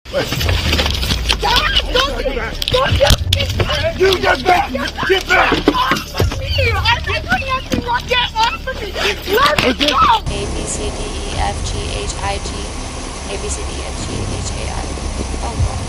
You get back! Get back! Off of me! I'm doing nothing wrong! Get off of me! Let me go! A, B, C, D, E, F, G, H, I, G. A, B, C, D, E, F, G, H, A, I. Oh, God.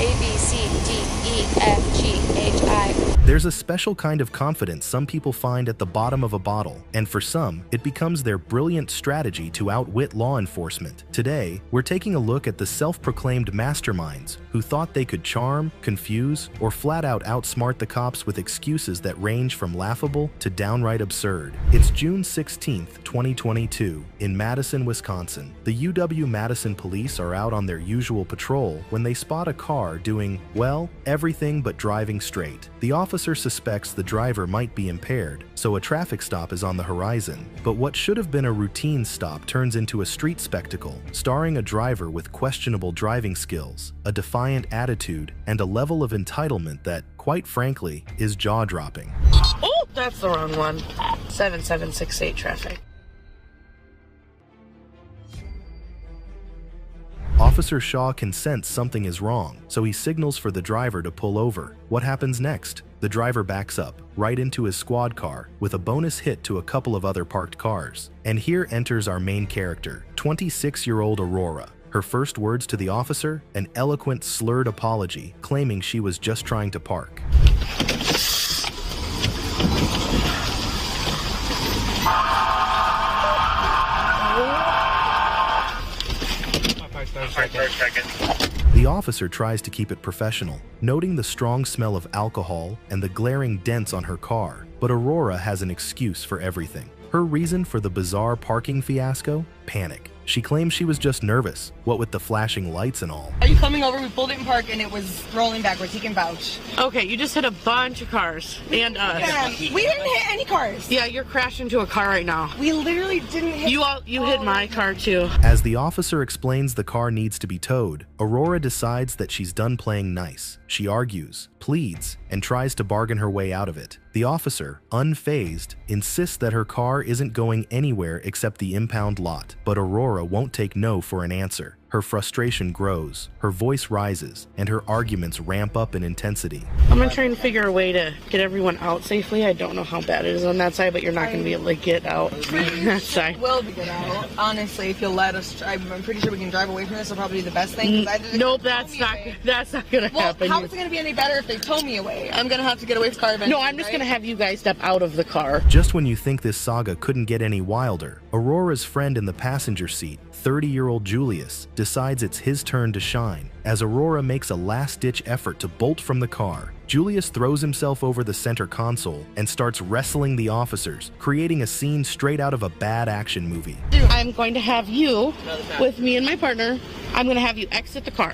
A, B, C, D, E, F, G, H, I. There's a special kind of confidence some people find at the bottom of a bottle, and for some, it becomes their brilliant strategy to outwit law enforcement. Today, we're taking a look at the self-proclaimed masterminds who thought they could charm, confuse, or flat out outsmart the cops with excuses that range from laughable to downright absurd. It's June 16th, 2022, in Madison, Wisconsin. The UW-Madison police are out on their usual patrol when they spot a car doing, well, everything but driving straight. The officer suspects the driver might be impaired, so a traffic stop is on the horizon. But what should have been a routine stop turns into a street spectacle, starring a driver with questionable driving skills, a defiant attitude, and a level of entitlement that, quite frankly, is jaw-dropping. Oh, that's the wrong one. 7768 traffic. Officer Shaw can sense something is wrong, so he signals for the driver to pull over. What happens next? The driver backs up, right into his squad car, with a bonus hit to a couple of other parked cars. And here enters our main character, 26-year-old Aurora. Her first words to the officer, an eloquent, slurred apology, claiming she was just trying to park. The officer tries to keep it professional, noting the strong smell of alcohol and the glaring dents on her car, but Aurora has an excuse for everything. Her reason for the bizarre parking fiasco? Panic. She claims she was just nervous, what with the flashing lights and all. Are you coming over? We pulled it in park and it was rolling backwards. He can vouch. Okay, you just hit a bunch of cars and us. Yeah, we didn't hit any cars. Yeah, you're crashing into a car right now. We literally didn't hit. You hit my car too. As the officer explains the car needs to be towed, Aurora decides that she's done playing nice. She argues, pleads, and tries to bargain her way out of it. The officer, unfazed, insists that her car isn't going anywhere except the impound lot, but Aurora won't take no for an answer. Her frustration grows, her voice rises, and her arguments ramp up in intensity. I'm gonna try and figure a way to get everyone out safely. I don't know how bad it is on that side, but you're not gonna be able to get out on that side. We'll be good out. Honestly, if you'll let us, I'm pretty sure we can drive away from this. Will probably be the best thing. Nope, that's not gonna happen. How is it gonna be any better if they tow me away? I'm gonna have to get away from the car eventually. No, I'm just gonna have you guys step out of the car. Just when you think this saga couldn't get any wilder, Aurora's friend in the passenger seat, 30-year-old Julius, decides it's his turn to shine. As Aurora makes a last-ditch effort to bolt from the car, Julius throws himself over the center console and starts wrestling the officers, creating a scene straight out of a bad action movie. I'm going to have you, with me and my partner, I'm going to have you exit the car.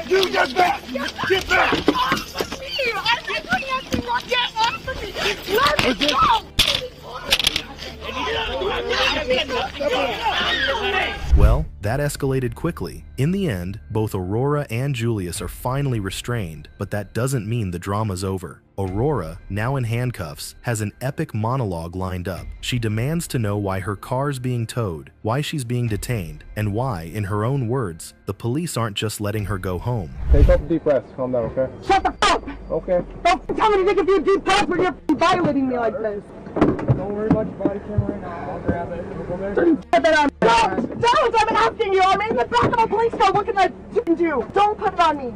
You get back! Get back! Off of me! I'm doing nothing wrong! Get off of me! Let me go! Well, that escalated quickly. In the end, both Aurora and Julius are finally restrained, but that doesn't mean the drama's over. Aurora, now in handcuffs, has an epic monologue lined up. She demands to know why her car's being towed, why she's being detained, and why, in her own words, the police aren't just letting her go home. Take a couple deep breaths. Calm down, okay? Shut the fuck! Okay. Don't tell me to take a few deep breaths when you're violating me like this. Don't worry about your body camera right now. I'll grab it. We'll go there. Put that on. Don't! I'm asking you. I'm in the back of a police car. What can I do? Don't put it on me.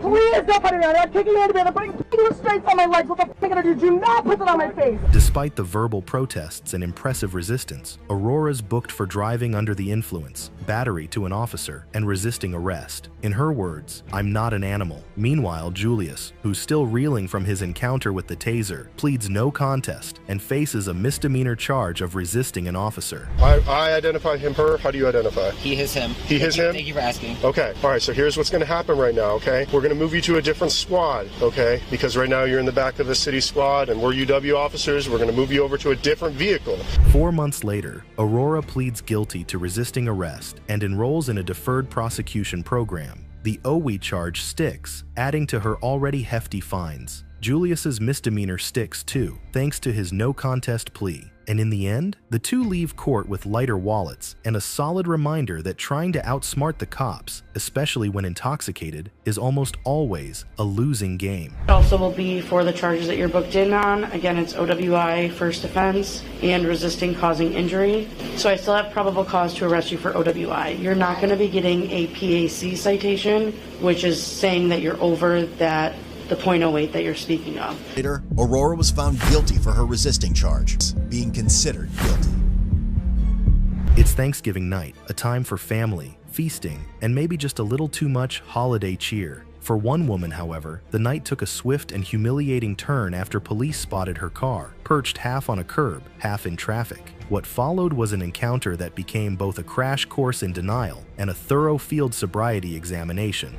Please don't put it on me. I'm kicking your hand together, putting restraints on my legs. What the fuck am I gonna do? Do not put it on my face. Despite the verbal protests and impressive resistance, Aurora's booked for driving under the influence, battery to an officer, and resisting arrest. In her words, "I'm not an animal." Meanwhile, Julius, who's still reeling from his encounter with the taser, pleads no contest and faces a misdemeanor charge of resisting an officer. I identify him, her. How do you identify? He, him. He, him? Thank you for asking. Okay. All right. So here's what's going to happen right now, okay? We're going to move you to a different squad, okay? Because right now you're in the back of the city squad and we're UW officers. We're going to move you over to a different vehicle. 4 months later, Aurora pleads guilty to resisting arrest and enrolls in a deferred prosecution program. The OWI charge sticks, adding to her already hefty fines. Julius's misdemeanor sticks too, thanks to his no contest plea. And in the end, the two leave court with lighter wallets and a solid reminder that trying to outsmart the cops, especially when intoxicated, is almost always a losing game. It also will be for the charges that you're booked in on. Again, it's OWI, first offense, and resisting causing injury. So I still have probable cause to arrest you for OWI. You're not going to be getting a PAC citation, which is saying that you're over the .08 that you're speaking of. Later, Aurora was found guilty for her resisting charge, being considered guilty. It's Thanksgiving night, a time for family, feasting, and maybe just a little too much holiday cheer. For one woman, however, the night took a swift and humiliating turn after police spotted her car, perched half on a curb, half in traffic. What followed was an encounter that became both a crash course in denial and a thorough field sobriety examination.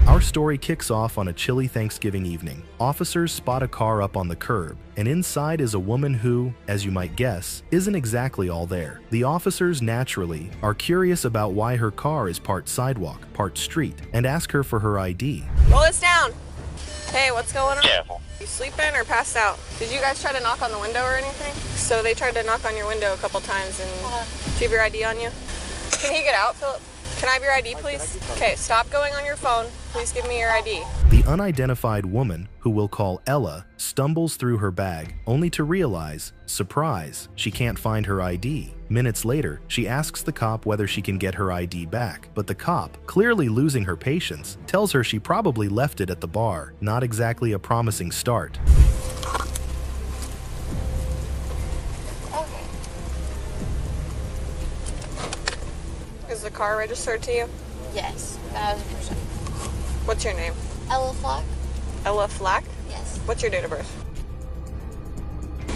Our story kicks off on a chilly Thanksgiving evening. Officers spot a car up on the curb, and inside is a woman who, as you might guess, isn't exactly all there. The officers, naturally, are curious about why her car is part sidewalk, part street, and ask her for her ID. Roll this down. Hey, what's going on? Careful. You sleeping or passed out? Did you guys try to knock on the window or anything? So they tried to knock on your window a couple times, and do you have your ID on you? Can you get out, Philip? Can I have your ID, please? Okay, stop going on your phone. Please give me your ID. The unidentified woman, who we'll call Ella, stumbles through her bag, only to realize, surprise, she can't find her ID. Minutes later, she asks the cop whether she can get her ID back, but the cop, clearly losing her patience, tells her she probably left it at the bar. Not exactly a promising start. Is the car registered to you? Yes, 1000%. What's your name? Ella Flack? Ella Flack? Yes. What's your date of birth?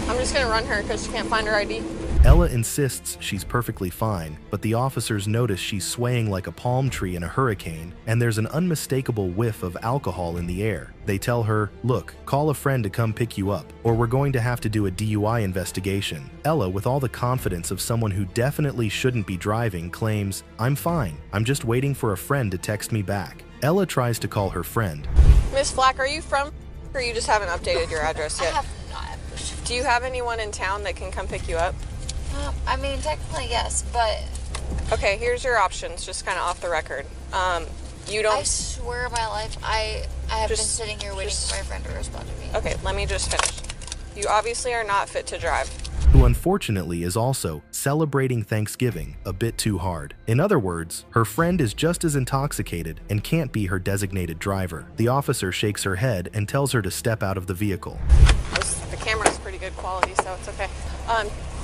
I'm just gonna run her because she can't find her ID. Ella insists she's perfectly fine, but the officers notice she's swaying like a palm tree in a hurricane, and there's an unmistakable whiff of alcohol in the air. They tell her, look, call a friend to come pick you up, or we're going to have to do a DUI investigation. Ella, with all the confidence of someone who definitely shouldn't be driving, claims, I'm fine, I'm just waiting for a friend to text me back. Ella tries to call her friend. Miss Flack, are you from, or you just haven't updated your address yet? I have not. Do you have anyone in town that can come pick you up? I mean, technically, yes, but... Okay, here's your options, just kind of off the record. You don't... I swear by life, I have been sitting here waiting for my friend to respond to me. Okay, let me just finish. You obviously are not fit to drive. Who unfortunately is also celebrating Thanksgiving a bit too hard. In other words, her friend is just as intoxicated and can't be her designated driver. The officer shakes her head and tells her to step out of the vehicle. The camera's pretty good quality, so it's okay.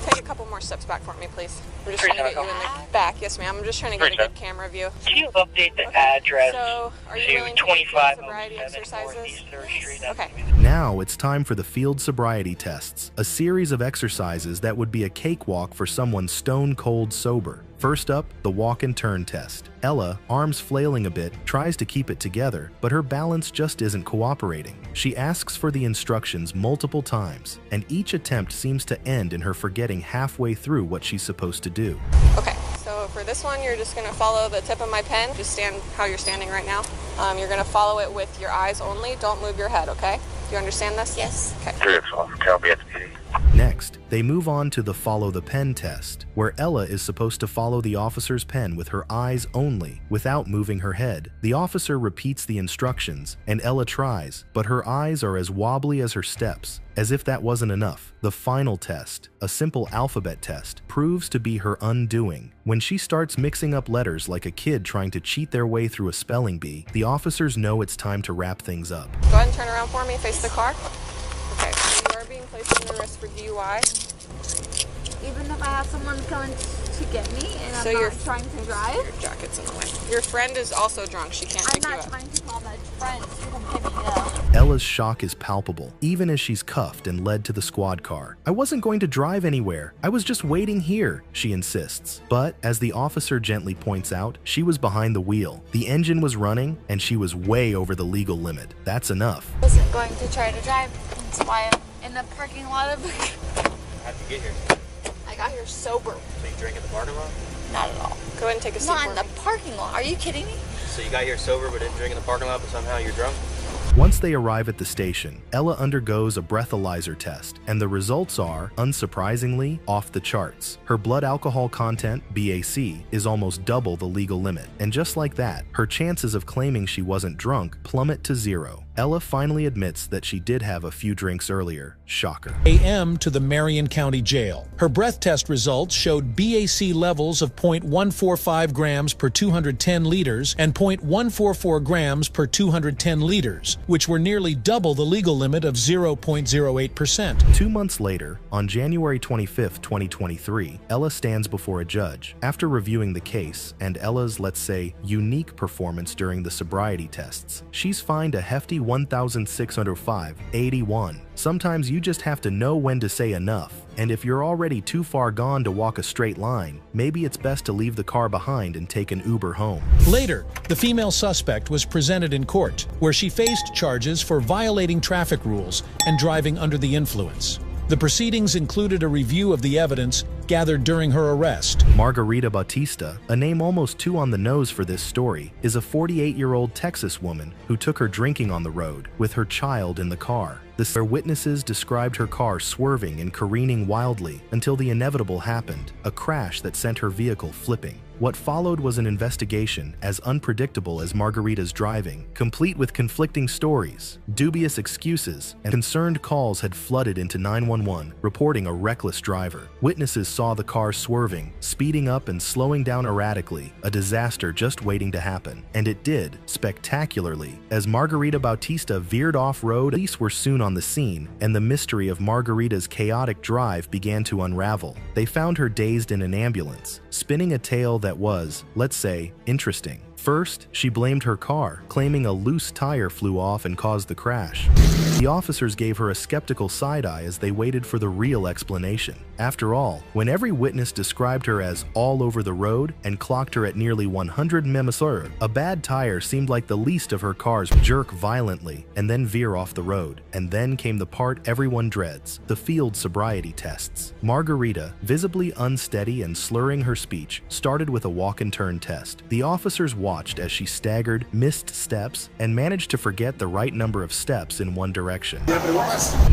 Take a couple more steps back for me, please. I'm just trying to get you in the back. Yes, ma'am. I'm just trying to get a good camera view. Can you update the address so, are you willing to to do 25 sobriety exercises? Okay. Now it's time for the field sobriety tests, a series of exercises that would be a cakewalk for someone stone cold sober. First up, the walk and turn test. Ella, arms flailing a bit, tries to keep it together, but her balance just isn't cooperating. She asks for the instructions multiple times, and each attempt seems to end in her forgetting halfway through what she's supposed to do. Okay, so for this one, you're just gonna follow the tip of my pen. Just stand how you're standing right now. You're gonna follow it with your eyes only. Don't move your head, okay? Do you understand this? Yes. Okay. Next, they move on to the follow the pen test, where Ella is supposed to follow the officer's pen with her eyes only, without moving her head. The officer repeats the instructions, and Ella tries, but her eyes are as wobbly as her steps. As if that wasn't enough, the final test, a simple alphabet test, proves to be her undoing. When she starts mixing up letters like a kid trying to cheat their way through a spelling bee, the officers know it's time to wrap things up. Go ahead and turn around for me, face the car. Okay, so you are being placed under arrest for DUI. Even if I have someone coming to get me and So I'm you're not trying to drive? Your jacket's in the way. Your friend is also drunk. She can't pick you I'm up. not trying to call my friend to come pick me up. Ella's shock is palpable, even as she's cuffed and led to the squad car. I wasn't going to drive anywhere. I was just waiting here, she insists. But, as the officer gently points out, she was behind the wheel. The engine was running, and she was way over the legal limit. That's enough. I wasn't going to try to drive. That's why I'm in the parking lot of... How'd you get here? I got here sober. So you drank at the parking lot? Not at all. Go ahead and take a seat Not for in me. the parking lot. Are you kidding me? So you got here sober but didn't drink in the parking lot, but somehow you're drunk? Once they arrive at the station, Ella undergoes a breathalyzer test, and the results are, unsurprisingly, off the charts. Her blood alcohol content, BAC, is almost double the legal limit, and just like that, her chances of claiming she wasn't drunk plummet to 0. Ella finally admits that she did have a few drinks earlier. Shocker. A.M. to the Marion County Jail. Her breath test results showed BAC levels of 0.145 grams per 210 liters and 0.144 grams per 210 liters, which were nearly double the legal limit of 0.08%. 2 months later, on January 25, 2023, Ella stands before a judge. After reviewing the case and Ella's, let's say, unique performance during the sobriety tests, she's fined a hefty $1,605.81. Sometimes you just have to know when to say enough, and if you're already too far gone to walk a straight line, maybe it's best to leave the car behind and take an Uber home. Later, the female suspect was presented in court, where she faced charges for violating traffic rules and driving under the influence. The proceedings included a review of the evidence gathered during her arrest. Margarita Bautista, a name almost too on the nose for this story, is a 48-year-old Texas woman who took her drinking on the road with her child in the car. The witnesses described her car swerving and careening wildly until the inevitable happened, a crash that sent her vehicle flipping. What followed was an investigation as unpredictable as Margarita's driving, complete with conflicting stories, dubious excuses, and concerned calls had flooded into 911, reporting a reckless driver. Witnesses saw the car swerving, speeding up and slowing down erratically, a disaster just waiting to happen. And it did, spectacularly. As Margarita Bautista veered off-road, police were soon on the scene, and the mystery of Margarita's chaotic drive began to unravel. They found her dazed in an ambulance, spinning a tale that was, let's say, interesting. First, she blamed her car, claiming a loose tire flew off and caused the crash. The officers gave her a skeptical side-eye as they waited for the real explanation. After all, when every witness described her as all over the road and clocked her at nearly 100 mph, a bad tire seemed like the least of her cars jerk violently and then veer off the road. And then came the part everyone dreads, the field sobriety tests. Margarita, visibly unsteady and slurring her speech, started with a walk-and-turn test. The officers watched as she staggered, missed steps, and managed to forget the right number of steps in one direction.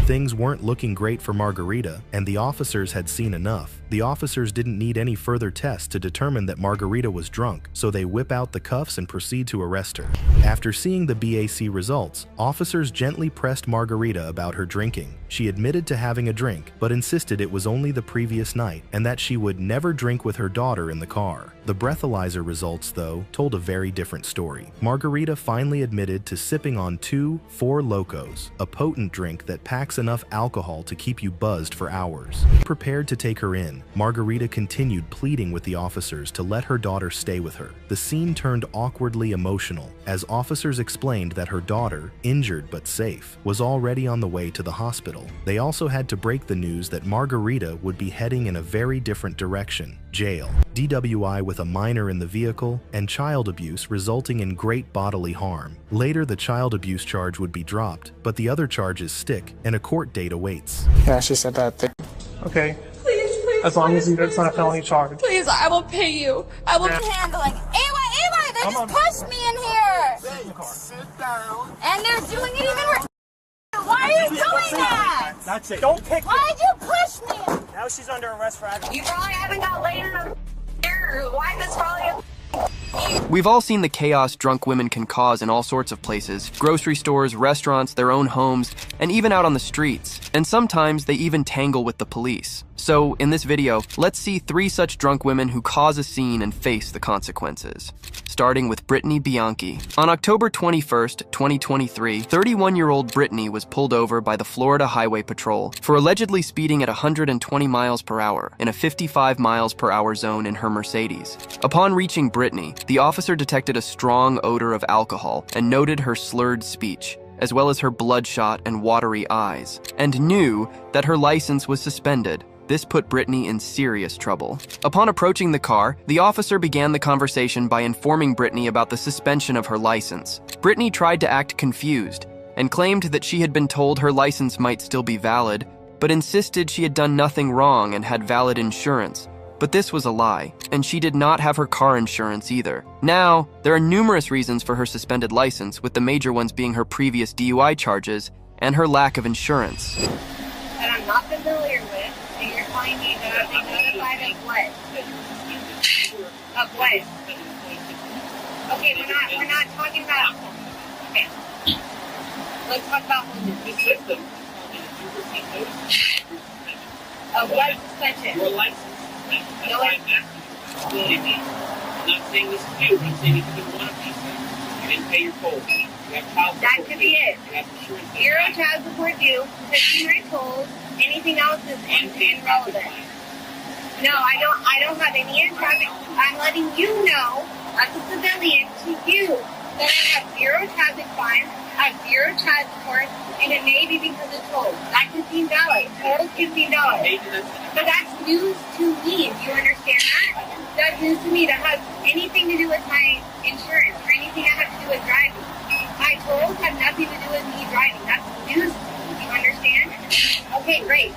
Things weren't looking great for Margarita, and the officers had seen enough. The officers didn't need any further tests to determine that Margarita was drunk, so they whip out the cuffs and proceed to arrest her. After seeing the BAC results, officers gently pressed Margarita about her drinking. She admitted to having a drink, but insisted it was only the previous night and that she would never drink with her daughter in the car. The breathalyzer results, though, told a very different story. Margarita finally admitted to sipping on 2 Four Locos, a potent drink that packs enough alcohol to keep you buzzed for hours. Prepared to take her in, Margarita continued pleading with the officers to let her daughter stay with her. The scene turned awkwardly emotional as officers explained that her daughter, injured but safe, was already on the way to the hospital. They also had to break the news that Margarita would be heading in a very different direction: jail. DWI with a minor in the vehicle, and child abuse resulting in great bodily harm. Later, the child abuse charge would be dropped, but the other charges stick, and a court date awaits. Yeah, she said that thing. Okay. Please, As long as it's not a felony charge. please, I will pay you. I will handle it. Ava, they just pushed me in here. Sit down. And they're doing it even worse. Why are you doing that? That's it. Don't pick Why'd you push me? Now she's under arrest for aggravated. You probably haven't got laid in a your wife is probably We've all seen the chaos drunk women can cause in all sorts of places: grocery stores, restaurants, their own homes, and even out on the streets. And sometimes they even tangle with the police. So in this video, let's see 3 such drunk women who cause a scene and face the consequences. Starting with Brittany Bianchi. On October 21st, 2023, 31-year-old Brittany was pulled over by the Florida Highway Patrol for allegedly speeding at 120 miles per hour in a 55 miles per hour zone in her Mercedes. Upon reaching Brittany, the officer detected a strong odor of alcohol and noted her slurred speech, as well as her bloodshot and watery eyes, and knew that her license was suspended. This put Brittany in serious trouble. Upon approaching the car, the officer began the conversation by informing Brittany about the suspension of her license. Brittany tried to act confused and claimed that she had been told her license might still be valid, but insisted she had done nothing wrong and had valid insurance. But this was a lie, and she did not have her car insurance either. Now, there are numerous reasons for her suspended license, with the major ones being her previous DUI charges and her lack of insurance. That I'm not familiar with, and you're telling me that I've been notified of what? Of what? Okay, we're not talking about. Okay. Let's talk about homelessness. Of what suspension? Your license. No, I'm not saying this is you. I'm saying if you did one of these things, you didn't pay your tolls. You have child support. that could be it. You have insurance. Zero child support due, 15 my tolls. Anything else is irrelevant. No, I don't have any traffic. I'm letting you know, as a civilian, to you, that I have zero traffic fines, I have zero child support, and it may be because of tolls. That's $15. Tolls $15. But that's news to me. Do you understand that? That's news to me. That has anything to do with my insurance or anything that has to do with driving. My tolls have nothing to do with me driving. That's news to me. Do you understand? Okay, great.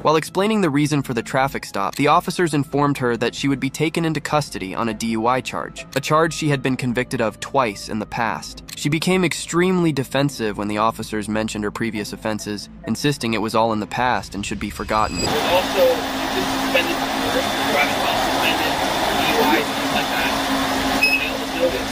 While explaining the reason for the traffic stop, the officers informed her that she would be taken into custody on a DUI charge, a charge she had been convicted of twice in the past. She became extremely defensive when the officers mentioned her previous offenses, insisting it was all in the past and should be forgotten. Also, you've been suspended for driving while suspended, DUI, things like that. You'll mail the notice.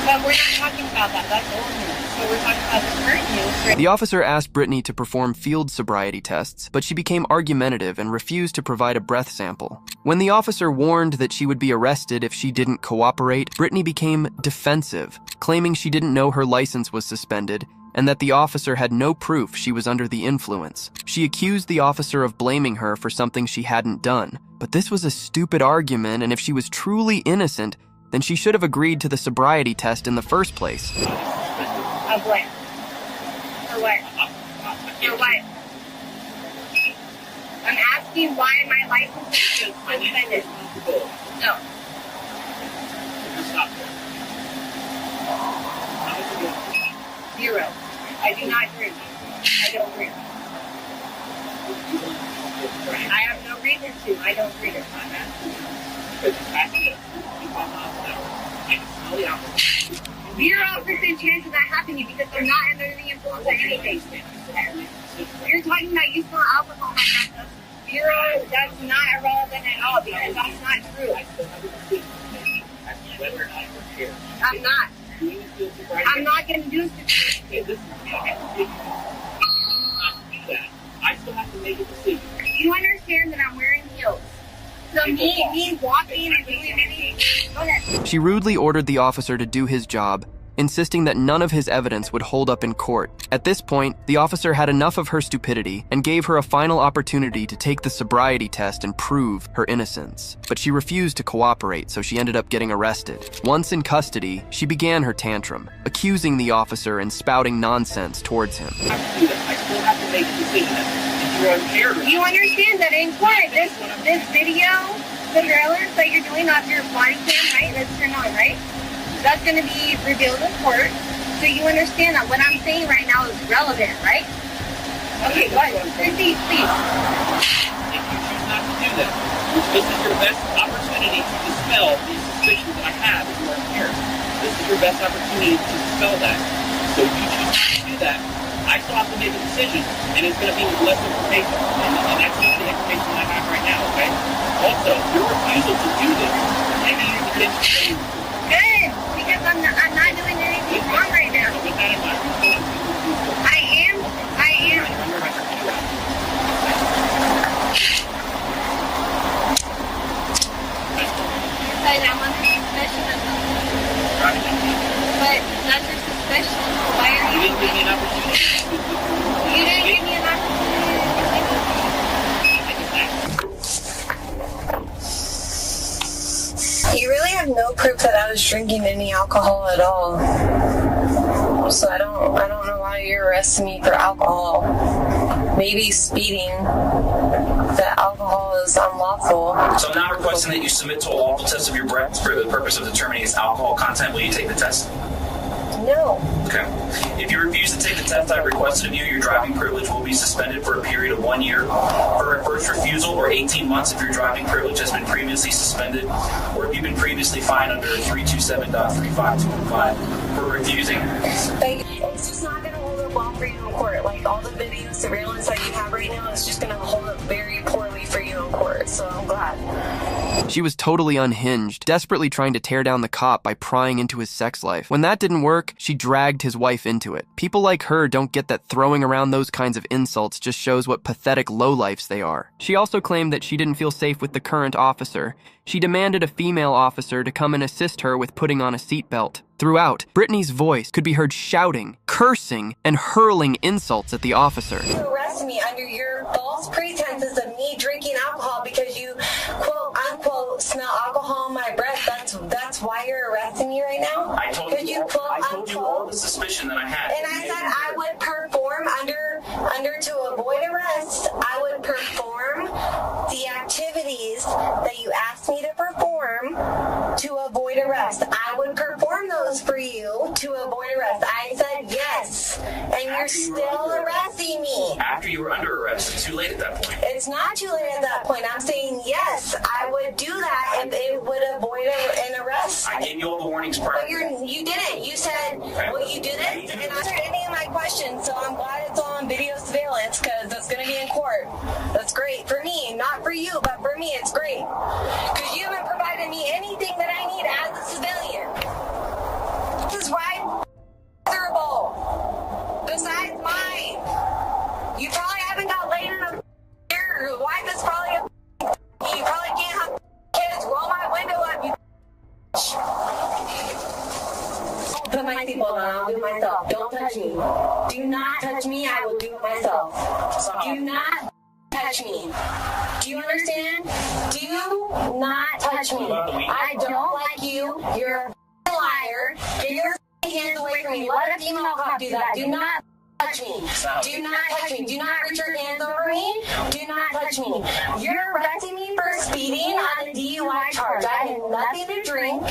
But we're not talking about that. That's old news. So we're talking about the current news. The officer asked Brittany to perform field sobriety tests, but she became argumentative and refused to provide a breath sample. When the officer warned that she would be arrested if she didn't cooperate, Brittany became defensive, claiming she didn't know her license was suspended and that the officer had no proof she was under the influence. She accused the officer of blaming her for something she hadn't done. But this was a stupid argument, and if she was truly innocent, then she should have agreed to the sobriety test in the first place. Of what? For what? For what? I'm asking why my license is suspended. No. Zero. I do not drink. I don't drink. I have no reason to. I don't drink. Zero percent chance of that happening because I'm not under the influence of anything. You're talking about you smell alcohol. Zero, that's not irrelevant at all because that's not true. I'm not. I'm not going to do it. I still have to make a decision. You understand that I'm wearing heels. So me walking and doing anything. Go ahead. She rudely ordered the officer to do his job, insisting that none of his evidence would hold up in court. At this point, the officer had enough of her stupidity and gave her a final opportunity to take the sobriety test and prove her innocence. But she refused to cooperate, so she ended up getting arrested. Once in custody, she began her tantrum, accusing the officer and spouting nonsense towards him. I still have to make a decision. You understand that in court, this video, the surveillance that you're doing off your body cam, right? That's turned on, right? That's going to be revealed in court. So you understand that what I'm saying right now is relevant, right? Okay, go ahead. Proceed, please. If you choose not to do that, this is your best opportunity to dispel these suspicions that I have if you are here. This is your best opportunity to dispel that. So if you choose not to do that, I still have to make a decision, and it's going to be with less information. And that's just the information I have right now, okay? Also, your refusal to do this may be used against you. Good, because I'm not doing anything wrong right now. I am. You're saying I'm under suspicion of something. But that's your suspicion. Why are you didn't give me an opportunity. You didn't give me an opportunity. You really have no proof that I was drinking any alcohol at all. So I don't know why you're arresting me for alcohol. Maybe speeding. That alcohol is unlawful. So I'm now requesting that you submit to a lawful test of your breath for the purpose of determining its alcohol content. Will you take the test? No. Okay. If you refuse to take the test I've requested of you, your driving privilege will be suspended for a period of 1 year. For a first refusal, or 18 months if your driving privilege has been previously suspended, or if you've been previously fined under 327.35215 for refusing. Like, it's just not going to hold up well for you in court. Like, all the video surveillance that you have right now is just going to hold up very poorly for you in court, so I'm glad. She was totally unhinged, desperately trying to tear down the cop by prying into his sex life. When that didn't work, she dragged his wife into it. People like her don't get that throwing around those kinds of insults just shows what pathetic lowlifes they are. She also claimed that she didn't feel safe with the current officer. She demanded a female officer to come and assist her with putting on a seatbelt. Throughout, Brittany's voice could be heard shouting, cursing, and hurling insults at the officer. You arrested me under your false pretenses of me drinking alcohol because you, quote unquote, smell alcohol in my breath. That's why you're arresting me right now? I told you all the suspicion that I had. And I said I would perform under to avoid arrest. I would perform the activities that you asked me to perform to avoid arrest. I would perform those for you to avoid arrest. I said yes, and you're still arresting me. After you were under arrest, it's too late at that point. It's not too late at that point. I'm saying yes, I would do that if it would avoid an arrest. I gave you all the warnings prior. But you didn't. You said, well, you did it, and answered any of my questions, so I'm glad it's all on video surveillance because it's going to be in court. That's great for me, not for you, but for me it's great. Because you haven't provided me anything that I need as a civilian. This is right miserable. Besides mine. You probably haven't got laid in a your wife is probably a you probably can't have kids. Roll my window up, you put my seatbelt on, I'll do it myself. Don't touch me. Do not touch me, I will do it myself. Do not touch me. Do you understand? Do not touch me. I don't like you. You're a liar. Get your hands away from me. Let a female cop do that. Do not touch me. Do not touch me. Do not reach your hands over me. Do not touch me. You're arresting me for speeding on a DUI charge. I had nothing to drink.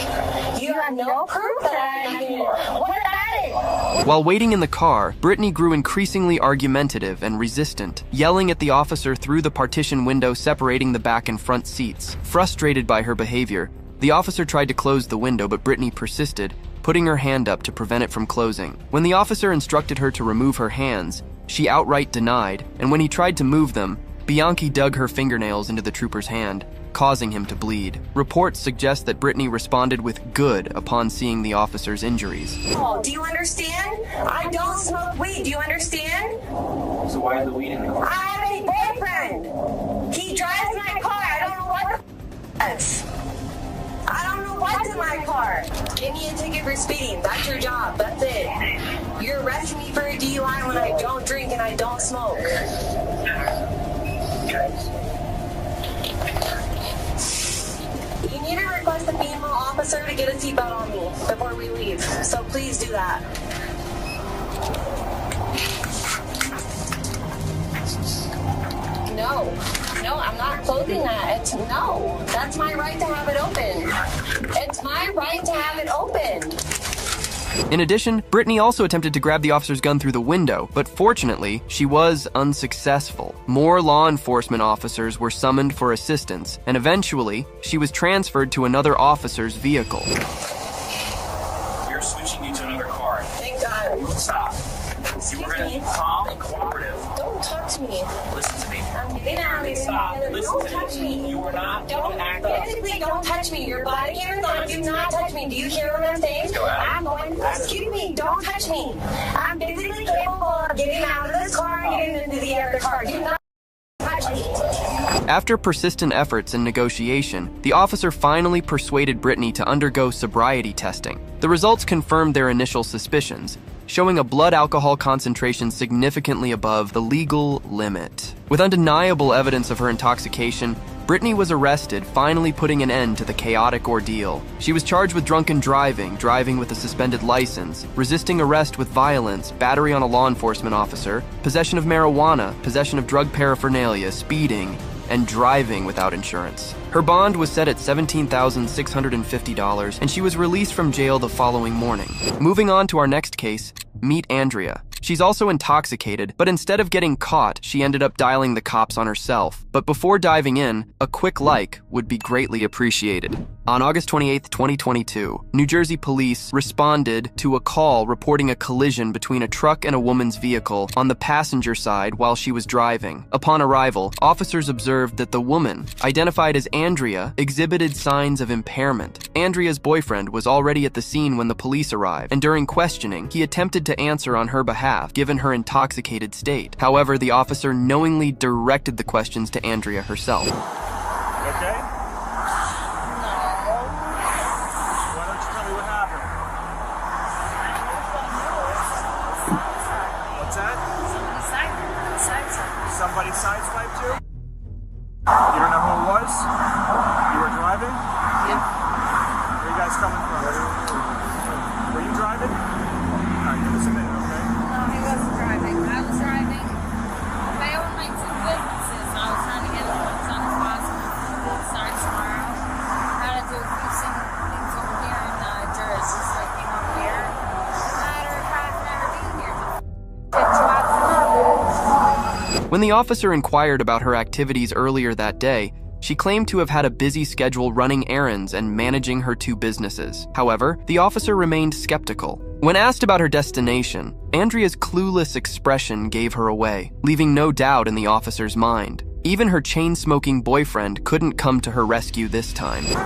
You have no proof that I had nothing to drink. What about it? While waiting in the car, Brittany grew increasingly argumentative and resistant, yelling at the officer through the partition window separating the back and front seats. Frustrated by her behavior, the officer tried to close the window, but Brittany persisted, putting her hand up to prevent it from closing. When the officer instructed her to remove her hands, she outright denied, and when he tried to move them, Bianchi dug her fingernails into the trooper's hand, causing him to bleed. Reports suggest that Brittany responded with good upon seeing the officer's injuries. Oh, do you understand? I don't smoke weed. Do you understand? So why is the weed in the car? I have a boyfriend. He drives my car. I don't know what that's. I don't know what's in my car. Give me a ticket for speeding. That's your job. That's it. You're arresting me for a DUI when I don't drink and I don't smoke. You need to request a female officer to get a seatbelt on me before we leave. So please do that. No, I'm not closing that. No, that's my right to have it open. It's my right to have it open. In addition, Brittany also attempted to grab the officer's gun through the window, but fortunately, she was unsuccessful. More law enforcement officers were summoned for assistance, and eventually, she was transferred to another officer's vehicle. We're switching you to another car. Thank God. Stop. You were going to be calm and cooperative. Don't touch me. Listen to me. I'm getting out of here. Stop. Listen Don't to touch me. You are not going to act up. Physically, don't touch me. Your body camera's on. Do not touch me. Do you hear what I'm saying? I'm going. Excuse me. Don't touch me. I'm physically capable of getting out of this car and getting into the other car. Do not touch me. After persistent efforts and negotiation, the officer finally persuaded Brittany to undergo sobriety testing. The results confirmed their initial suspicions, showing a blood alcohol concentration significantly above the legal limit. With undeniable evidence of her intoxication, Brittany was arrested, finally putting an end to the chaotic ordeal. She was charged with drunken driving, driving with a suspended license, resisting arrest with violence, battery on a law enforcement officer, possession of marijuana, possession of drug paraphernalia, speeding, and driving without insurance. Her bond was set at $17,650, and she was released from jail the following morning. Moving on to our next case, meet Andrea. She's also intoxicated, but instead of getting caught, she ended up dialing the cops on herself. But before diving in, a quick like would be greatly appreciated. On August 28, 2022, New Jersey police responded to a call reporting a collision between a truck and a woman's vehicle on the passenger side while she was driving. Upon arrival, officers observed that the woman, identified as Andrea, exhibited signs of impairment. Andrea's boyfriend was already at the scene when the police arrived, and during questioning, he attempted to answer on her behalf, given her intoxicated state. However, the officer knowingly directed the questions to Andrea herself. Okay? No. Why don't you tell me what happened? What's that? Somebody sideswiped you? You don't know who it was? You were driving? Yep. Where are you guys coming from? Were you driving? Alright, give us a minute, okay? No, he wasn't driving. I was driving. I own my two businesses, so I was trying to get as much done as possible before we start tomorrow. I had to do a few things over here in Jersey, so I came over here. No matter if I've never been here, get you out tomorrow. When the officer inquired about her activities earlier that day, she claimed to have had a busy schedule running errands and managing her two businesses. However, the officer remained skeptical. When asked about her destination, Andrea's clueless expression gave her away, leaving no doubt in the officer's mind. Even her chain-smoking boyfriend couldn't come to her rescue this time. Where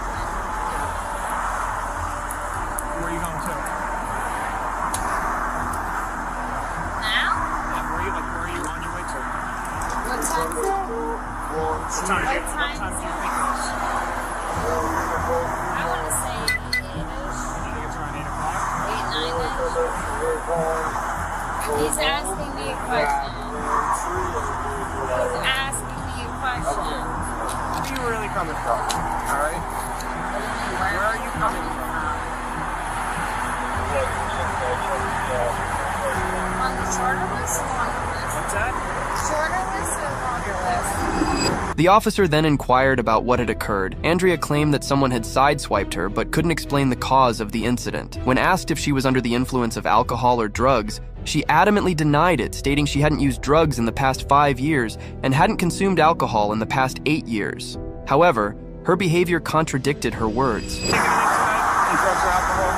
are you going to? Now? Yeah, where are you on your way to? What time is it? What time do you think it is? I want to say 8-ish. You think it's around 8 o'clock? 8, 9-ish. He's asking me a question. He's asking me a question. Where are you really coming from? Alright? Where are you coming from? On the shorter list or longer list? What's that? Shorter list or longer list? The officer then inquired about what had occurred. Andrea claimed that someone had sideswiped her but couldn't explain the cause of the incident. When asked if she was under the influence of alcohol or drugs, she adamantly denied it, stating she hadn't used drugs in the past 5 years and hadn't consumed alcohol in the past 8 years. However, her behavior contradicted her words. Taking anything tonight? Any drugs or alcohol?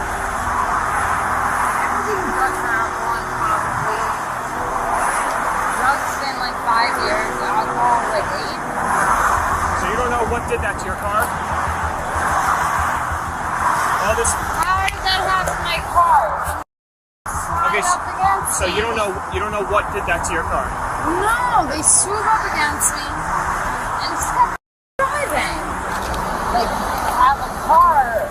Drugs or alcohol, probably. Drugs has been like 5 years, alcohol like 8. So you don't know what did that to your car? All this. How did that happen to my car? Okay, so you don't know what did that to your car? No, they swooped up against me and just kept driving. Like, have a car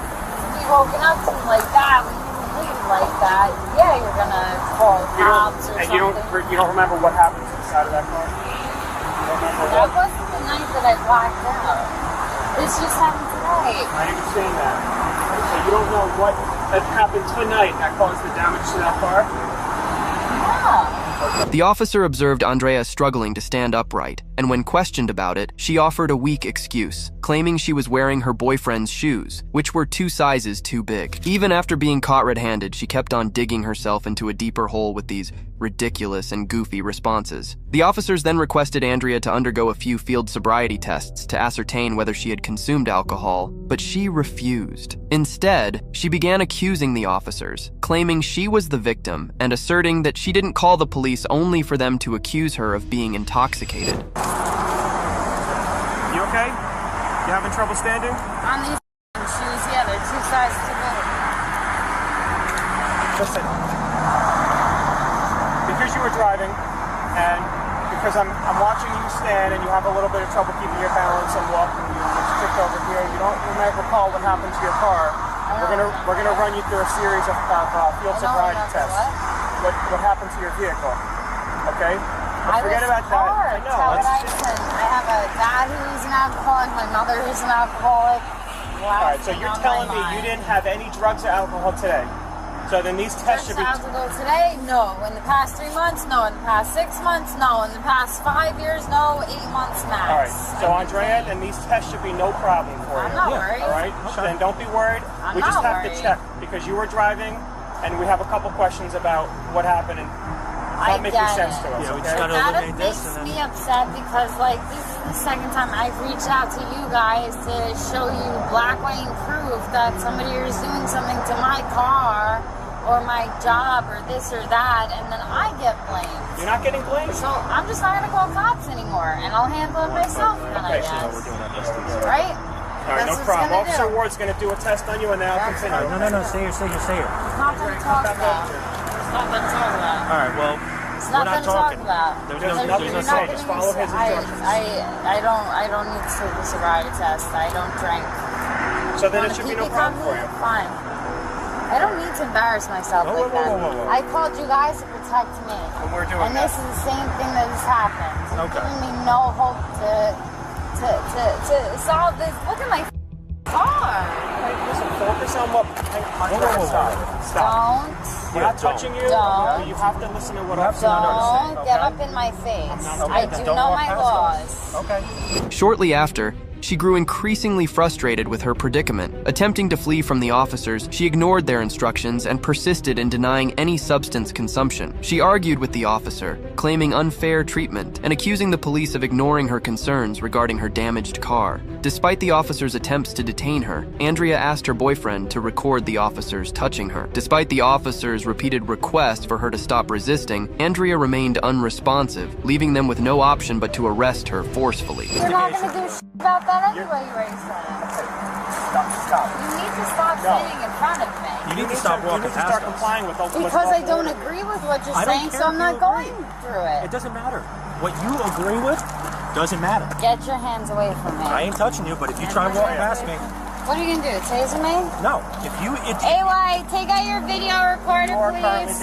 be woken up to like that when you leave like that. Yeah, you're gonna call cops or something. And you don't remember what happened to the side of that car? That wasn't the night that I blacked out. This just happened today. I understand that. So you don't know what had happened tonight that caused the damage to that car? Yeah. The officer observed Andrea struggling to stand upright, and when questioned about it, she offered a weak excuse, claiming she was wearing her boyfriend's shoes, which were 2 sizes too big. Even after being caught red-handed, she kept on digging herself into a deeper hole with these ridiculous and goofy responses. The officers then requested Andrea to undergo a few field sobriety tests to ascertain whether she had consumed alcohol, but she refused. Instead, she began accusing the officers, claiming she was the victim and asserting that she didn't call the police only for them to accuse her of being intoxicated. You okay? You having trouble standing? On these shoes, yeah, they're 2 sizes too big. Listen. Because you were driving, and because I'm watching you stand, and you have a little bit of trouble keeping your balance and walking, you just tripped over here. You don't recall what happened to your car. We're gonna run you through a series of field sobriety tests. What happened to your vehicle? Okay. But forget about that. I know. I have a dad who's an alcoholic. My mother who's an alcoholic. All right. So you're telling me you didn't have any drugs or alcohol today? So then these tests should be... Just ago today? No. In the past 3 months? No. In the past 6 months? No. In the past 5 years? No. 8 months max. All right. So Andrea, then these tests should be no problem for you. I'm not worried. All right? So then don't be worried. We just have to check because you were driving and we have a couple questions about what happened and that makes sense to us. Yeah, we okay? just gotta eliminate this. That makes me upset because, like, this is the second time I've reached out to you guys to show you black, white, and proof that somebody is doing something to my car or my job or this or that, and then I get blamed. You're not getting blamed? So I'm just not going to call cops anymore, and I'll handle it myself then, I guess. Right? All right, no problem. Officer Ward's going to do a test on you, and then I'll continue. No, stay here. It's not going to talk about. It's not going to talk about. All right, well, it's not going to talk about. There's nothing to say. Just follow his instructions. I don't need to take the sobriety test. I don't drink. So then it should be no problem for you. Fine. I don't need to embarrass myself like that. I called you guys to protect me. And we're doing this is the same thing that has happened. It's giving me no hope to solve this. Look at my car. Listen, focus on what... Stop. We're not touching you. Don't. You have to listen to what Officer Don't get up in my face. I do know my laws. Okay. Shortly after, she grew increasingly frustrated with her predicament. Attempting to flee from the officers, she ignored their instructions and persisted in denying any substance consumption. She argued with the officer, claiming unfair treatment and accusing the police of ignoring her concerns regarding her damaged car. Despite the officers' attempts to detain her, Andrea asked her boyfriend to record the officers touching her. Despite the officers' repeated requests for her to stop resisting, Andrea remained unresponsive, leaving them with no option but to arrest her forcefully. You're not going to do shit about that anyway, you already said. Stop. You need to stop sitting in front of me. You need to stop walking past us. Start complying with because I don't agree with what you're saying, so I'm not going through it. It doesn't matter. What you agree with doesn't matter. Get your hands away from me. I ain't touching you, but if you try to walk past me... What are you going to do, taser me? No. If you... AY, take out your video recorder, please.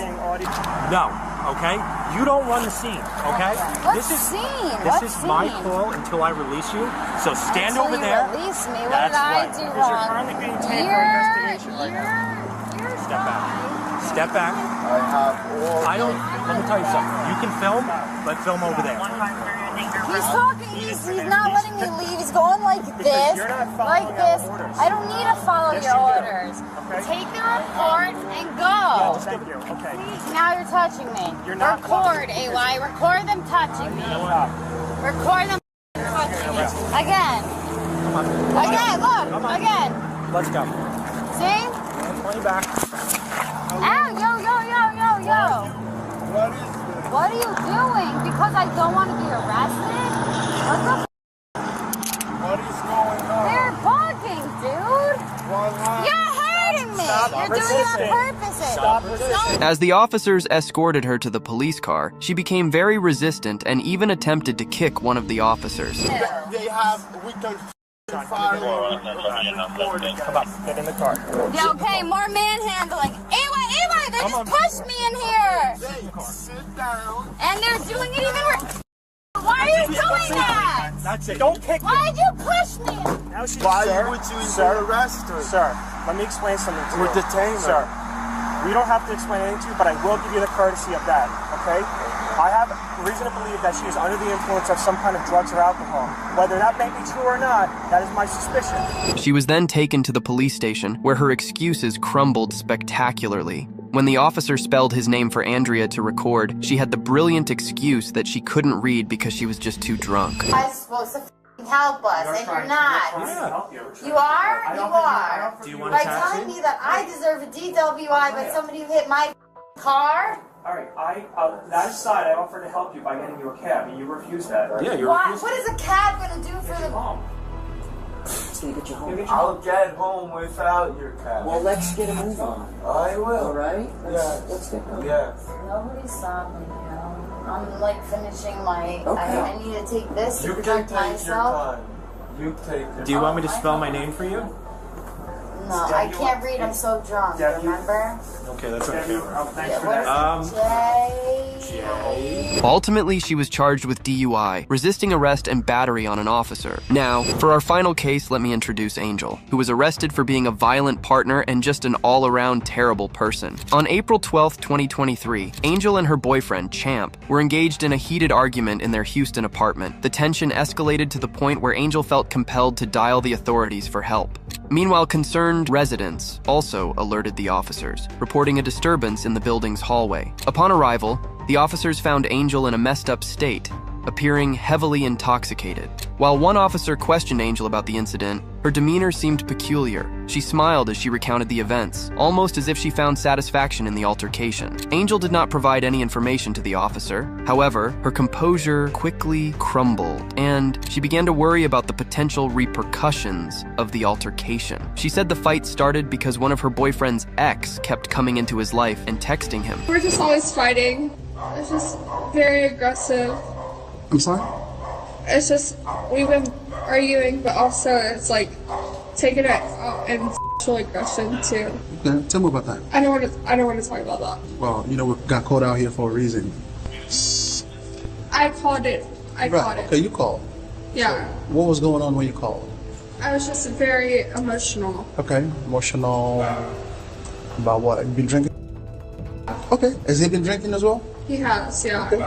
No, okay? You don't run the scene, okay? What scene? This is my call until I release you. So stand over there. Release me. What did I do wrong? You're currently being taken for investigation right now. Step back. Step back. Let me tell you something. You can film, but film over there. He's talking, he's not letting me leave. He's going like this, like this. I don't need to follow your orders. Take the report and go. Thank you. Okay. Now you're touching me. Record, AY. Record them touching me. Record them touching me. Again. Again, look. Again. Let's go. See? Money back. Ow, yo. What are you doing? Because I don't want to be arrested? What the What is going on? They're bugging, dude. You're hurting me. You're doing it on purpose. Stop resisting. As the officers escorted her to the police car, she became very resistant and even attempted to kick one of the officers. They have weekend fire. Come on, get in the car. Yeah, okay, more manhandling. AY, they just pushed me in here. Sit down. And they're doing it even worse. Why are you doing that? That's it. Don't kick me. Why'd you push me? Why would you arrest her? Sir, let me explain something to you. We're detaining her. Sir, we don't have to explain anything to you, but I will give you the courtesy of that, okay? I have reason to believe that she is under the influence of some kind of drugs or alcohol. Whether that may be true or not, that is my suspicion. She was then taken to the police station, where her excuses crumbled spectacularly. When the officer spelled his name for Andrea to record, she had the brilliant excuse that she couldn't read because she was just too drunk. You guys are supposed to help us, and you're not. You are? You are. Do you want a By taxi? telling me that I deserve a DWI, but somebody who hit my car? All right, that aside, I offered to help you by getting you a cab, and you refused that. Yeah, you refused. What is a cab going to do for the... I'll get home without your cab. Well, let's get a move on. I will. All right? Let's get moving. Yes. Nobody's stopping me, you know. I'm like finishing my... Okay. I need to take this to You can protect take myself. your time. You take your Do you want me to spell my name for you? No, I can't read. I'm so drunk. Remember? Okay, that's okay. J. Ultimately, she was charged with DUI, resisting arrest and battery on an officer. Now, for our final case, let me introduce Angel, who was arrested for being a violent partner and just an all-around terrible person. On April 12, 2023, Angel and her boyfriend, Champ, were engaged in a heated argument in their Houston apartment. The tension escalated to the point where Angel felt compelled to dial the authorities for help. Meanwhile, concerned residents also alerted the officers, reporting a disturbance in the building's hallway. Upon arrival, the officers found Angel in a messed up state, appearing heavily intoxicated. While one officer questioned Angel about the incident, her demeanor seemed peculiar. She smiled as she recounted the events, almost as if she found satisfaction in the altercation. Angel did not provide any information to the officer. However, her composure quickly crumbled, and she began to worry about the potential repercussions of the altercation. She said the fight started because one of her boyfriend's ex kept coming into his life and texting him. We're just always fighting. It's just very aggressive. I'm sorry? It's just, we've been arguing, but also it's like taking it out in sexual aggression too. Okay, tell me about that. I don't want to talk about that. Well, you know, we got called out here for a reason. I called it. Called it. Okay, you called. Yeah. So what was going on when you called? I was just very emotional. Okay, emotional about what? You been drinking? Okay, has he been drinking as well? He has, yeah. Okay.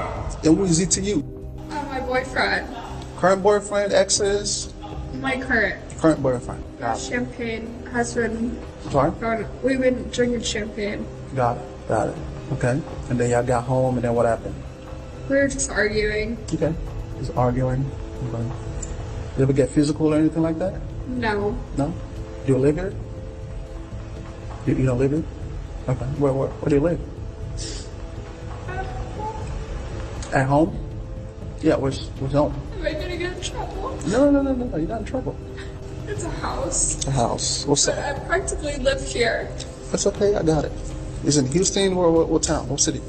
And who is he to you? My boyfriend. Current boyfriend, exes? My current boyfriend. Got it. Champagne has been. Sorry? We've been drinking champagne. Got it. Okay. And then y'all got home, and then what happened? We were just arguing. Okay. Just arguing. Okay. You ever get physical or anything like that? No. No? Do you live here? You don't live here? Okay. Where do you live? At home? Yeah, where's home? Am I gonna get in trouble? No, you're not in trouble. It's a house. A house. What's But that? I practically live here. That's okay, I got it. Is it in Houston or what town? What city?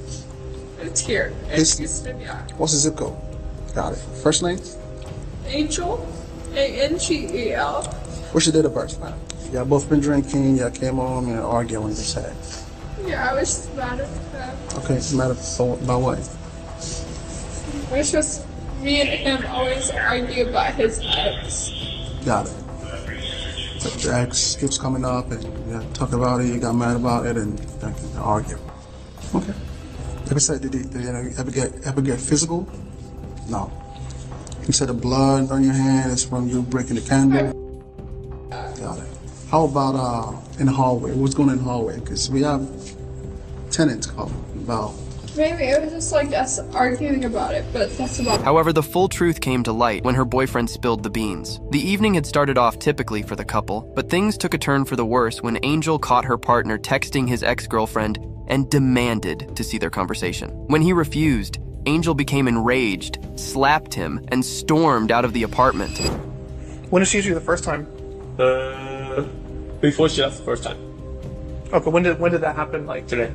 It's here. It's Houston, yeah. What's the zip code? Got it. First name? Angel. Angel. What's your date of birth? Y'all both been drinking, y'all came home and arguing, you said. Yeah, I was just mad at him. Okay, mad about what? It's just me and him always argue about his ex. Got it. So the ex keeps coming up and you talk about it, you got mad about it, and you argue. Okay. Like I said, did you ever get physical? No. You said the blood on your hand is from you breaking the candle? Got it. How about in the hallway? What's going on in the hallway? Because we have tenants calling about. Maybe it was just like us arguing about it, but that's about it. However, the full truth came to light when her boyfriend spilled the beans. The evening had started off typically for the couple, but things took a turn for the worse when Angel caught her partner texting his ex-girlfriend and demanded to see their conversation. When he refused, Angel became enraged, slapped him, and stormed out of the apartment. When did she hit you the first time? Before she left the first time. Okay, when did that happen? Like today.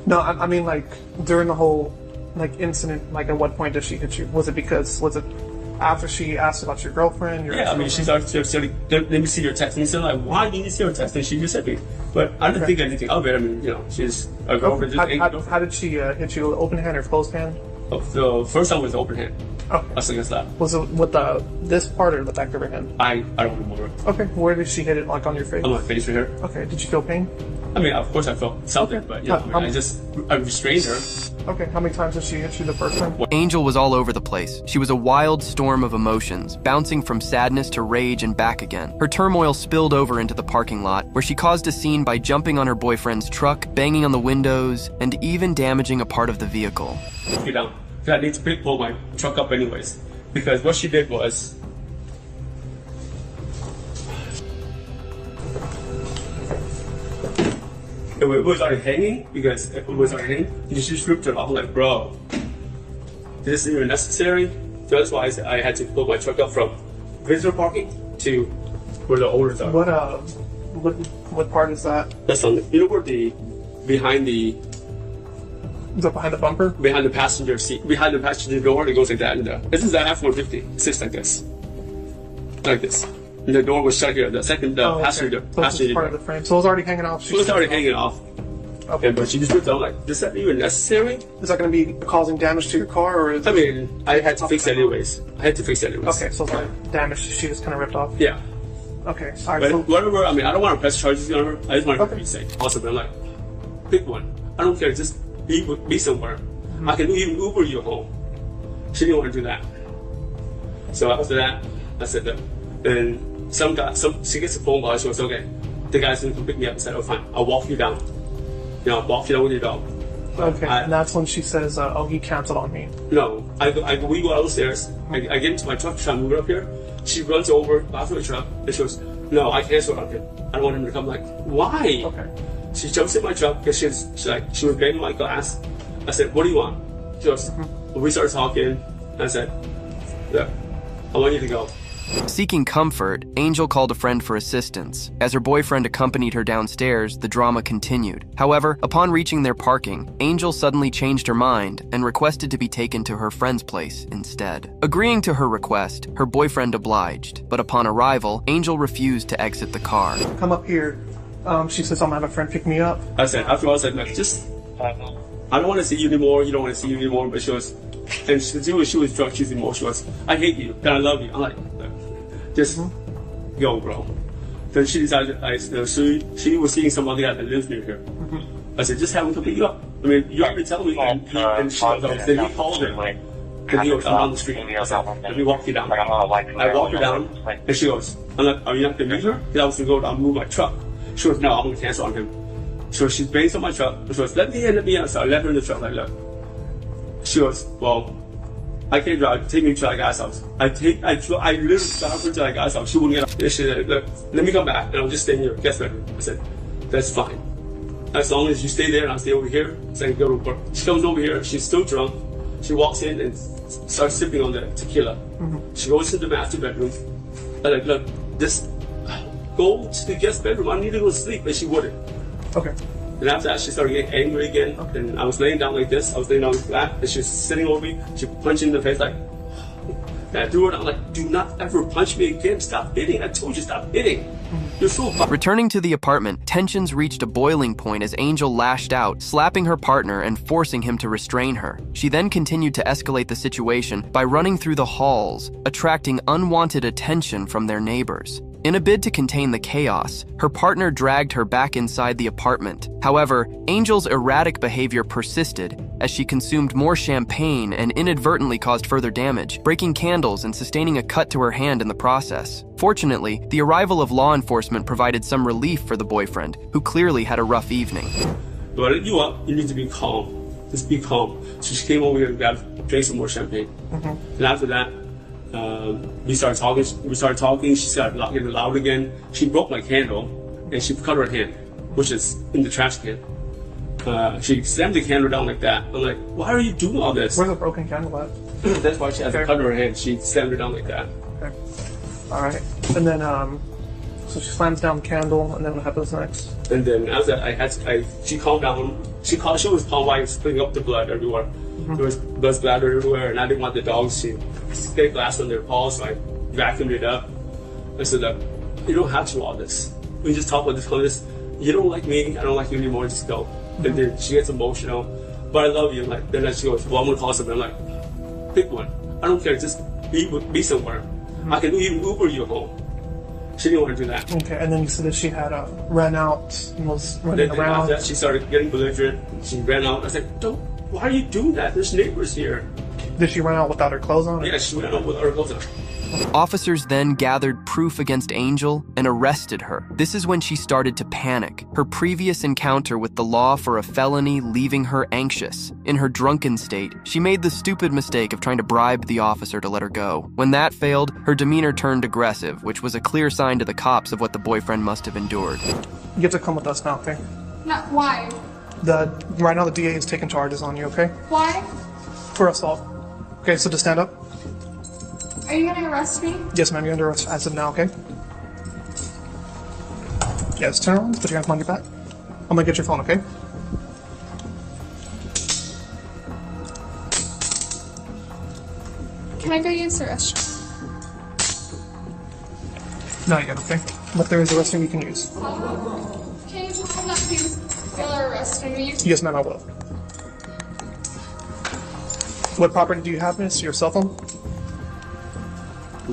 No, I mean like during the whole like incident. Like at what point did she hit you? Was it after she asked about your girlfriend? Yeah, I mean she started saying, let me see your text. And he said like, why did you see your text? And she just hit me. But I didn't think anything of it. I mean, she's a girlfriend. Okay. How did she hit you? Open hand or closed hand? The first time was the open hand. Okay. That's against that. Was it with this part or the back of her hand? I don't remember. Okay. Where did she hit it? Like on your face? On my face right here. Okay. Did you feel pain? I mean, of course I felt something, but I restrained her. Okay, how many times did she hit you the first time? Angel was all over the place. She was a wild storm of emotions, bouncing from sadness to rage and back again. Her turmoil spilled over into the parking lot, where she caused a scene by jumping on her boyfriend's truck, banging on the windows, and even damaging a part of the vehicle. Get down. I need to pull my truck up anyways, because what she did was it was already hanging, because it was already hanging. You just ripped it off. I'm like, bro, this isn't even necessary. So that's why I had to pull my truck up from visitor parking to where the owners are. What part is that? That's on where behind the. Is that behind the bumper? Behind the passenger seat, behind the passenger door. It goes like that. And this is the F-150. It sits like this, like this. And the door was shut here. The second passenger. So it's just part of the frame. So it was already hanging off. It was already hanging off. Okay. But she just ripped out like, is that even necessary? Is that going to be causing damage to your car, or? I mean, I had to fix it anyways. Okay, so it's like damage she just kind of ripped off. Yeah. Okay. All right. But So, whatever. I mean, I don't want to press charges on her. I just want her to be safe. Also, but I'm like, pick one. I don't care. Just be somewhere. I can even Uber you home. She didn't want to do that. So after that, I said that. Then she gets a phone call. She was okay. The guy's going to come pick me up. I said, oh fine, I'll walk you down. I'll walk you down with your dog. okay. And that's when she says, "Oh, he canceled on me." No, we go downstairs. I get into my truck, try to move it up here. She runs over, after the truck, and she goes, "No, I canceled on him. I don't want him to come." Like, why? Okay. She jumps in my truck because she was banging my glass. I said, "What do you want?" She goes, we started talking. I said, "Look, I want you to go." Seeking comfort, Angel called a friend for assistance. As her boyfriend accompanied her downstairs, the drama continued. However, upon reaching their parking, Angel suddenly changed her mind and requested to be taken to her friend's place instead. Agreeing to her request, her boyfriend obliged, but upon arrival, Angel refused to exit the car. Come up here. She says, "I'm gonna have a friend pick me up." I said, after I was like, just, I don't want to see you anymore. You don't want to see you anymore. But she was, and she was drunk. She's emotional. She was, I hate you, and I love you. I'm like, just go, bro. Then she decided, she was seeing somebody that lives near here. I said, just have him come pick you up. I mean, you already tell me. And she goes, then he called her. Then he goes, I'm on the street. I said, let me walk you down. I walk her down, and she goes, I'm like, are you not going to meet her? Because I was going to go down and move my truck. She goes, no, I'm going to cancel on him. So she bangs on my truck. She goes, let me in. So I left her in the truck. Like, look. She goes, well, I can't drive. Take me to our guy's house. I literally drive her to our guy's house. She wouldn't get up. She said, look, let me come back and I'll just stay in your guest bedroom. I said, that's fine. As long as you stay there and I'll stay over here, so I can go to work. She comes over here. She's still drunk. She walks in and starts sipping on the tequila. She goes to the master bedroom. I'm like, look, just go to the guest bedroom. I need to go to sleep. And she wouldn't. Okay. And after that, she started getting angry again. Okay. And I was laying down like this. I was laying down flat. And she was sitting over me. She punched me in the face like, and I threw her down like, do not ever punch me again. Stop hitting. I told you, stop hitting. You're so violent. Returning to the apartment, tensions reached a boiling point as Angel lashed out, slapping her partner and forcing him to restrain her. She then continued to escalate the situation by running through the halls, attracting unwanted attention from their neighbors. In a bid to contain the chaos, her partner dragged her back inside the apartment. However, Angel's erratic behavior persisted as she consumed more champagne and inadvertently caused further damage, breaking candles and sustaining a cut to her hand in the process. Fortunately, the arrival of law enforcement provided some relief for the boyfriend, who clearly had a rough evening. But you up, you need to be calm. Just be calm. So she came over here and drank some more champagne. And after that, we started talking. She started getting loud again. She broke my candle and she cut her hand, which is in the trash can. She slammed the candle down like that. I'm like, why are you doing all this? Where's the broken candle at? That's why she had to cut her hand. She slammed it down like that. Okay. All right. And then, so she slams down the candle, and then what happens next? And then after that, she calmed down. She was calm while spilling up the blood everywhere. There was blood splatter everywhere, and I didn't want the dogs to get glass on their paws, so I vacuumed it up. I said, look, you don't have to do all this. We just talk about this. You don't like me, I don't like you anymore, just go. And then she gets emotional, but I love you. Like, then she goes, well, I'm gonna call somebody. I'm like, pick one. I don't care, just be somewhere. I can even Uber you home. She didn't want to do that. Okay, and then you said that she had ran out and was running then around. After that, she started getting belligerent. She ran out. I was like, don't. Why are you doing that? There's neighbors here. Did she run out without her clothes on? Yeah, she ran out without her clothes on. Officers then gathered proof against Angel and arrested her. This is when she started to panic, her previous encounter with the law for a felony leaving her anxious. In her drunken state, she made the stupid mistake of trying to bribe the officer to let her go. When that failed, her demeanor turned aggressive, which was a clear sign to the cops of what the boyfriend must have endured. You get to come with us now, okay? Not why? Right now the DA is taking charges on you, okay? Why? For assault. Okay, so just stand up. Are you gonna arrest me? Yes, ma'am, you're under arrest as of now, okay? Yes, turn around, put your hands behind your back. I'm gonna get your phone, okay? Can I go use the restroom? Not yet, okay? But there is a restroom you can use. Can you tell him that he's gonna arrest me? Yes, ma'am, I will. What property do you have, miss? Your cell phone?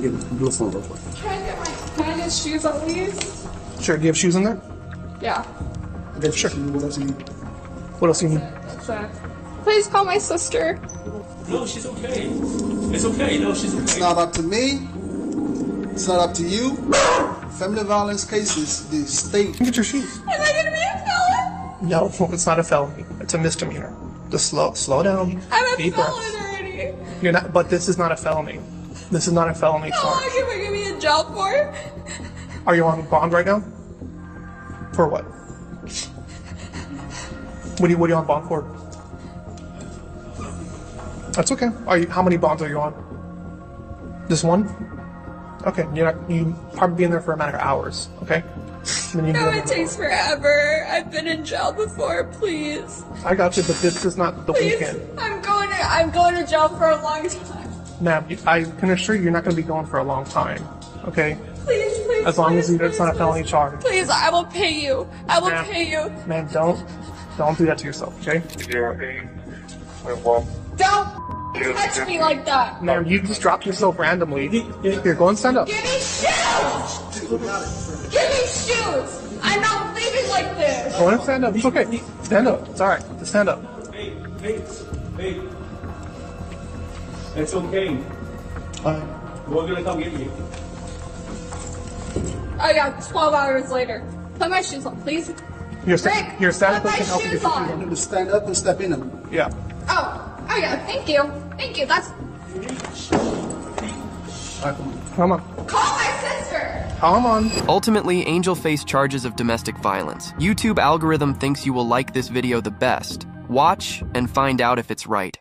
Get the blue phone real quick. Can I get shoes at least? Sure, do you have shoes in there? Yeah. Okay, sure. What else do you need? What else do you need? Please call my sister. No, she's okay. It's okay. No, she's okay. It's not up to me. It's not up to you. Family violence cases, the state. Get your shoes. Am I gonna be a felon? No, it's not a felony. It's a misdemeanor. Just slow down. I'm a Deep felon breaths. already. You're not, but this is not a felony. This is not a felony How charge. long am I gonna be in jail for? Are you on bond right now? For what? What are you on bond for? That's okay. How many bonds are you on? Just one? Okay, you probably be in there for a matter of hours, okay? Then you No, can it takes forever. I've been in jail before, please. I got you, but this is not the Please, weekend. I'm going to jail for a long time. Ma'am, I can assure you you're not going to be going for a long time, okay? Please, As long as it's not a felony charge. Please, I will pay you. I will pay you. Man, don't do that to yourself, okay? Don't touch me like that. Ma'am, you just dropped yourself randomly. Here, go and stand up. Give me shoes! Give me shoes! I'm not leaving like this. Go and stand up. It's okay. Stand up. It's alright. Just stand up. Hey. It's okay. We're gonna come get you. I got 12 hours later. Put my shoes on, please. Your stand up put my can help you shoes get on. your shoes Just stand up and step in them. Yeah. Oh yeah, thank you. Thank you, that's... Come on. Call my sister! Come on. Ultimately, Angel faced charges of domestic violence. YouTube algorithm thinks you will like this video the best. Watch and find out if it's right.